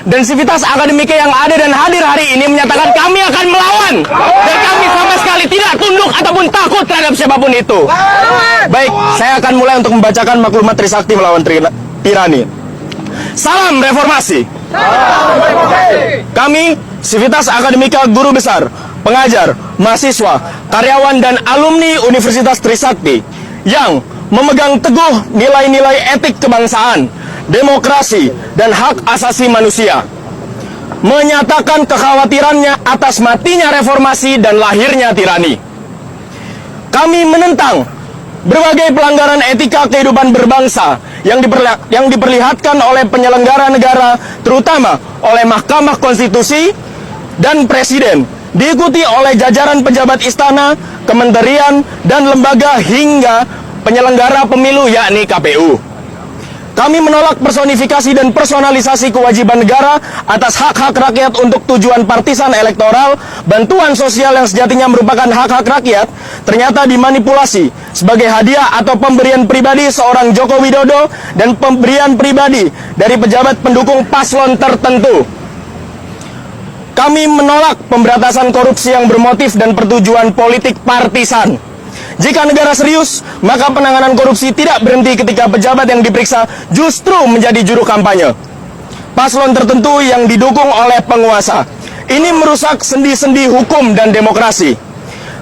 dan Sivitas Akademika yang ada dan hadir hari ini menyatakan kami akan melawan. Dan kami sama sekali tidak tunduk ataupun takut terhadap siapapun itu. Baik, saya akan mulai untuk membacakan maklumat Trisakti melawan tirani. Salam reformasi. Kami, Sivitas Akademika, guru besar, pengajar, mahasiswa, karyawan, dan alumni Universitas Trisakti yang memegang teguh nilai-nilai etik kebangsaan, demokrasi, dan hak asasi manusia, menyatakan kekhawatirannya atas matinya reformasi dan lahirnya tirani. Kami menentang berbagai pelanggaran etika kehidupan berbangsa yang diperlihatkan oleh penyelenggara negara, terutama oleh Mahkamah Konstitusi dan Presiden, diikuti oleh jajaran pejabat istana, kementerian, dan lembaga hingga penyelenggara pemilu yakni KPU. Kami menolak personifikasi dan personalisasi kewajiban negara atas hak-hak rakyat untuk tujuan partisan elektoral. Bantuan sosial yang sejatinya merupakan hak-hak rakyat ternyata dimanipulasi sebagai hadiah atau pemberian pribadi seorang Joko Widodo dan pemberian pribadi dari pejabat pendukung paslon tertentu. Kami menolak pemberantasan korupsi yang bermotif dan pertujuan politik partisan. Jika negara serius, maka penanganan korupsi tidak berhenti ketika pejabat yang diperiksa justru menjadi juru kampanye paslon tertentu yang didukung oleh penguasa. Ini merusak sendi-sendi hukum dan demokrasi.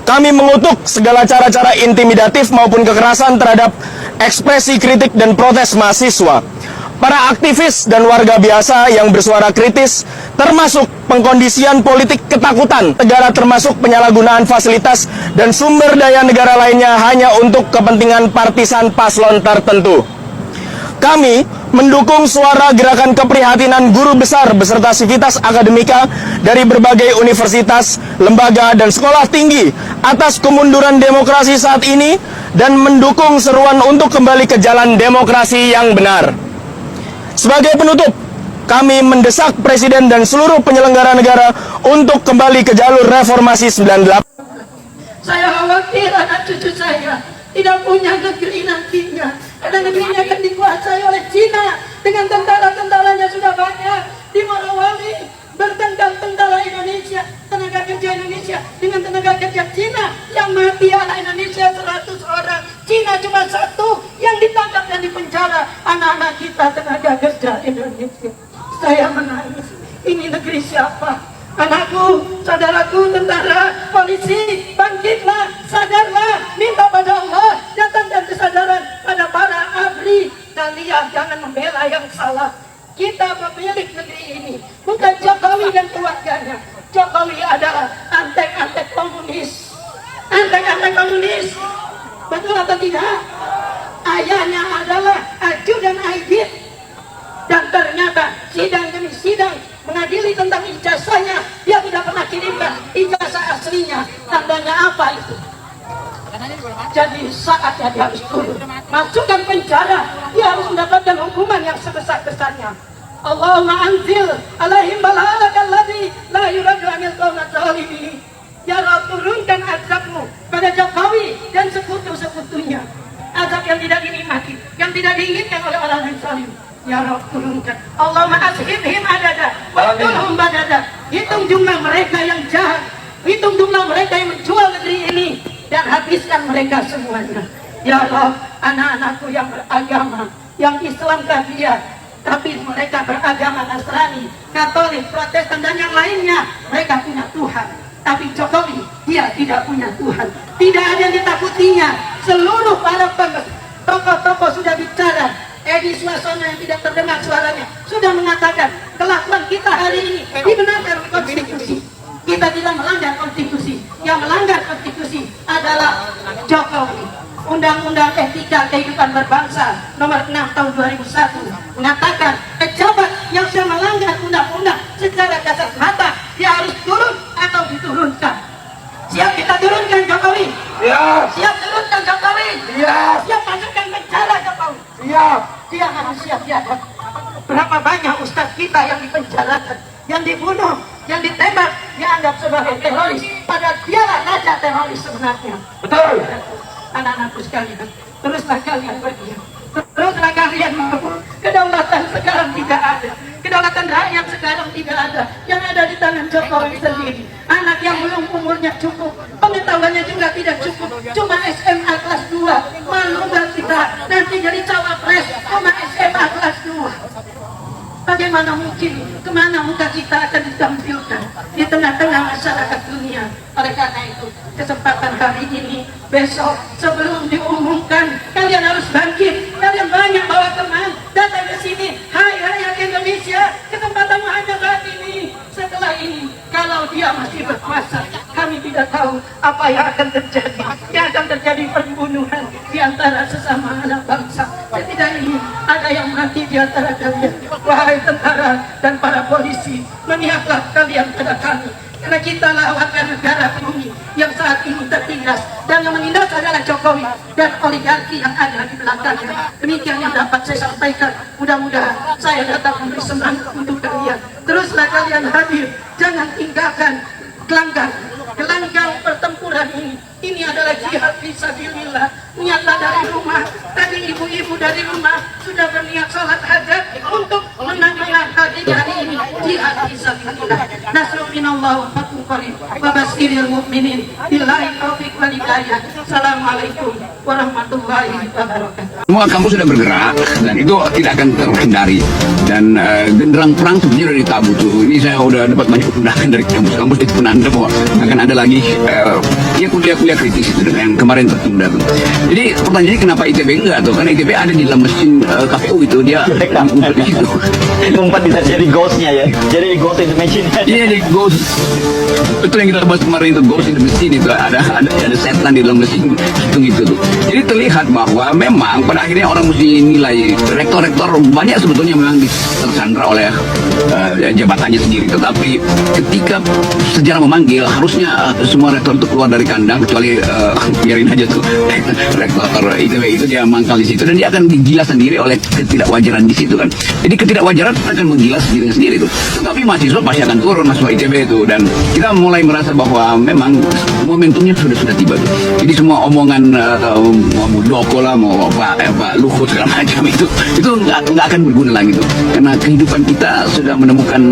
Kami mengutuk segala cara-cara intimidatif maupun kekerasan terhadap ekspresi kritik dan protes mahasiswa, para aktivis dan warga biasa yang bersuara kritis, termasuk pengkondisian politik ketakutan negara, termasuk penyalahgunaan fasilitas dan sumber daya negara lainnya hanya untuk kepentingan partisan paslon tertentu. Kami mendukung suara gerakan keprihatinan guru besar beserta Sivitas Akademika dari berbagai universitas, lembaga, dan sekolah tinggi atas kemunduran demokrasi saat ini dan mendukung seruan untuk kembali ke jalan demokrasi yang benar. Sebagai penutup, kami mendesak Presiden dan seluruh penyelenggara negara untuk kembali ke jalur reformasi 98. Saya khawatir anak cucu saya tidak punya negeri nantinya, karena negerinya akan dikuasai oleh Cina dengan tentara-tentaranya sudah banyak. Di Morowali bertengkar tentara Indonesia, tenaga kerja Indonesia dengan tenaga kerja Cina, yang mati anak Indonesia 100 orang, Cina cuma 1 yang ditangkap dan dipenjara anak-anak kita tenaga kerja Indonesia. Saya menangis, ini negeri siapa? Anakku, saudaraku, tentara, polisi, bangkitlah, sadarlah, minta pada Allah, datangkan kesadaran pada para abri, kalian jangan membela yang salah. Kita pemilik negeri ini, bukan Jokowi dan keluarganya. Jokowi adalah antek-antek komunis. Antek-antek komunis. Betul atau tidak? Ayahnya adalah Aju dan Aidit. Dan ternyata sidang demi sidang mengadili tentang ijazahnya, dia tidak pernah kirimkan ijazah aslinya. Tandanya apa itu? Jadi saatnya dia harus turun, masukkan penjara, dia harus mendapatkan hukuman yang sebesar-besarnya. Allahumma anzil alaihim bala'akal ladzi la yuradu anil qawmat zalimin. Ya Allah, turunkan azabmu pada Jokowi dan sekutu-sekutunya, azab yang tidak dinikmati, yang tidak diinginkan oleh orang yang zalim. Ya Allah, turunkan. Allahumma ashibhim adada wa tulhum badada. Hitung jumlah mereka yang jahat, hitung jumlah mereka yang menjual negeri ini, dan habiskan mereka semuanya. Ya Allah, anak-anakku yang beragama, yang Islamkah dia, tapi mereka beragama Nasrani, Katolik, Protestan, dan yang lainnya, mereka punya Tuhan. Tapi Jokowi, dia tidak punya Tuhan, tidak ada yang ditakutinya. Seluruh para tokoh-tokoh sudah bicara. Edi Suasana yang tidak terdengar suaranya sudah mengatakan kelakuan kita hari ini dibenarkan oleh konstitusi. Kita tidak melanggar konstitusi. Yang melanggar konstitusi adalah Jokowi. Undang-Undang Etika Kehidupan Berbangsa nomor 6 tahun 2001 mengatakan pejabat yang sudah melanggar undang-undang secara kasat mata dia harus turun atau diturunkan. Siap kita turunkan Jokowi? Siap. Siap turunkan Jokowi? Siap. Siap masukkan penjara Jokowi? Siap. Dia harus siap dihadap. Berapa banyak ustadz kita yang dipenjarakan, yang dibunuh, yang ditembak, dianggap sebagai teroris, padahal dialah raja teroris sebenarnya. Betul. Anak-anakku sekalian, teruslah kalian berdiam, teruslah kalian mampu. Kedaulatan sekarang tidak ada. Kedaulatan rakyat sekarang tidak ada. Yang ada di tangan Jokowi sendiri. Anak yang belum umurnya cukup, pengetahuannya juga tidak cukup, cuma SMA kelas 2. Malu nggak kita nanti jadi cawapres cuma SMA kelas 2? Bagaimana mungkin, kemana muka kita akan ditampilkan di tengah-tengah masyarakat dunia? Oleh karena itu, kesempatan hari ini, besok, sebelum diumumkan, kalian harus bangkit. Kalian banyak bawa teman, datang ke sini. Hai rakyat Indonesia, kesempatanmu hanya saat ini. Setelah ini, kalau dia masih berkuasa, kami tidak tahu apa yang akan terjadi. Yang akan terjadi perbunuhan di antara sesama anak bangsa. Dan tidak ingin ada yang mati di antara kalian. Wahai tentara dan para polisi, meniaplah kalian pada kami. Karena kita lawan negara bumi yang saat ini tertindas. Dan yang menindas adalah Jokowi dan oligarki yang ada di belakangnya. Demikian yang dapat saya sampaikan. Mudah-mudahan saya datang memberi semangat untuk kalian. Teruslah kalian hadir. Jangan tinggalkan gelanggang pertempuran ini. Ini adalah jihad fisabilillah. Niatlah dari rumah. Tadi ibu-ibu dari rumah sudah berniat sholat hajat untuk menangani hari ini jihad fisabilillah. Nasrul minallah wa fathun qarib wa basyiril mu'minin. Billahi taufiq wal hidayah. Assalamualaikum warahmatullahi wabarakatuh. Semua kampus sudah bergerak dan itu tidak akan terhindari. Dan genderang perang sebenarnya sudah ditabu tuh. Ini saya sudah dapat banyak undangan dari kampus-kampus itu penanda bahwa akan ada lagi ya kuliah-kuliah kritis itu yang kemarin tertunda tuh. Jadi pertanyaannya kenapa ITB enggak tuh? Karena ITB ada di dalam mesin KPU itu dia ngumpet di situ. Ngumpet bisa jadi ghostnya ya. Jadi ghost in the machine. Iya di ghost. Betul yang kita bahas kemarin itu ghost in the machine itu ada setan di dalam mesin gitu tuh. Jadi terlihat bahwa memang pada akhirnya orang mesti nilai rektor-rektor banyak sebetulnya memang tersandra oleh jabatannya sendiri. Tetapi ketika sejarah memanggil harusnya semua rektor itu keluar dari kandang kecuali biarin aja tuh rektor ITB itu dia mangkal di situ dan dia akan digila sendiri oleh ketidakwajaran di situ kan. Jadi ketidakwajaran akan menggila sendiri itu. Tetapi mahasiswa pasti akan turun masuk ITB itu dan kita mulai merasa bahwa memang momentumnya sudah tiba tuh. Jadi semua omongan mau Muldoko lah mau Pak Luhut segala macam itu nggak akan berguna lagi tuh. Karena kehidupan kita sudah menemukan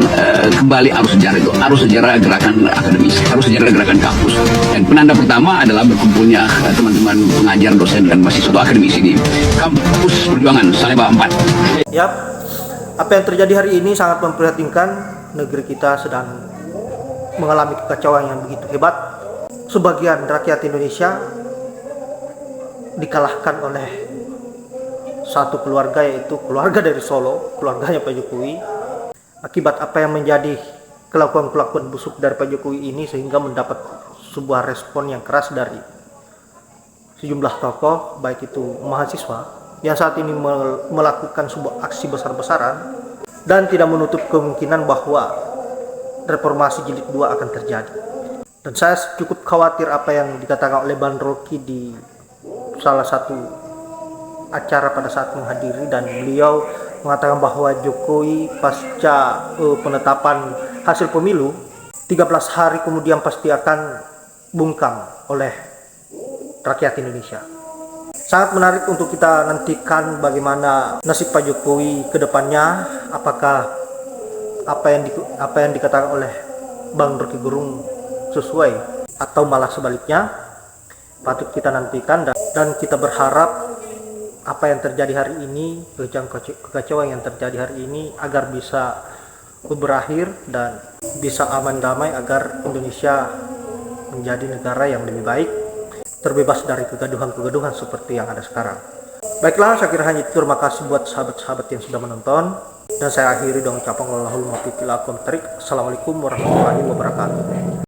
kembali arus sejarah itu, arus sejarah gerakan akademis, arus sejarah gerakan kampus. Dan penanda pertama adalah berkumpulnya teman-teman pengajar, dosen dan mahasiswa akademisi di kampus perjuangan Salemba 4. Yap, apa yang terjadi hari ini sangat memprihatinkan. Negeri kita sedang mengalami kekacauan yang begitu hebat. Sebagian rakyat Indonesia dikalahkan oleh satu keluarga, yaitu keluarga dari Solo, keluarganya Pak Jokowi. Akibat apa yang menjadi kelakuan-kelakuan busuk dari Pak Jokowi ini sehingga mendapat sebuah respon yang keras dari sejumlah tokoh, baik itu mahasiswa yang saat ini melakukan sebuah aksi besar-besaran dan tidak menutup kemungkinan bahwa reformasi jilid 2 akan terjadi. Dan saya cukup khawatir apa yang dikatakan oleh Bang Rocky di salah satu acara pada saat menghadiri, dan beliau mengatakan bahwa Jokowi pasca penetapan hasil pemilu 13 hari kemudian pasti akan bungkam oleh rakyat Indonesia. Sangat menarik untuk kita nantikan bagaimana nasib Pak Jokowi ke depannya. Apakah apa yang dikatakan oleh Bang Rocky Gerung sesuai atau malah sebaliknya, patut kita nantikan. Dan kita berharap apa yang terjadi hari ini, kekacauan yang terjadi hari ini agar bisa berakhir dan bisa aman damai, agar Indonesia menjadi negara yang lebih baik, terbebas dari kegaduhan-kegaduhan seperti yang ada sekarang. Baiklah, saya kira hanya itu. Terima kasih buat sahabat-sahabat yang sudah menonton, dan saya akhiri dengan ucapan Assalamualaikum warahmatullahi wabarakatuh.